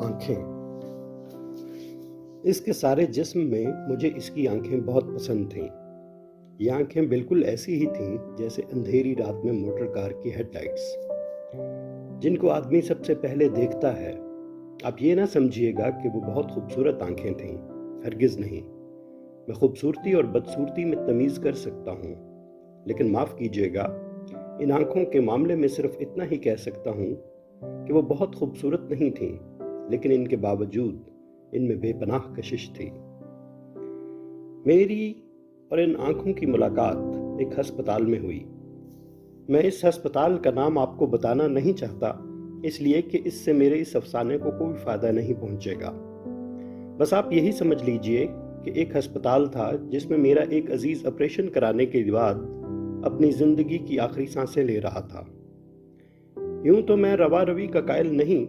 आंखें। इसके सारे जिस्म में मुझे इसकी आंखें बहुत पसंद थीं। ये आंखें बिल्कुल ऐसी ही थीं जैसे अंधेरी रात में मोटर कार की हेडलाइट्स, जिनको आदमी सबसे पहले देखता है। आप ये ना समझिएगा कि वो बहुत खूबसूरत आंखें थीं, हरगिज़ नहीं। मैं खूबसूरती और बदसूरती में तमीज़ कर सकता हूँ, लेकिन माफ़ कीजिएगा, इन आंखों के मामले में सिर्फ इतना ही कह सकता हूँ कि वो बहुत खूबसूरत नहीं थीं, लेकिन इनके बावजूद इनमें बेपनाह कशिश थी। मेरी और इन आंखों की मुलाकात एक अस्पताल में हुई। मैं इस अस्पताल का नाम आपको बताना नहीं चाहता, इसलिए कि इससे मेरे इस अफसाने को कोई फ़ायदा नहीं पहुंचेगा। बस आप यही समझ लीजिए कि एक अस्पताल था जिसमें मेरा एक अजीज़ ऑपरेशन कराने के बाद अपनी ज़िंदगी की आखिरी सांसें ले रहा था। यूं तो मैं रवा रवी का कायल नहीं,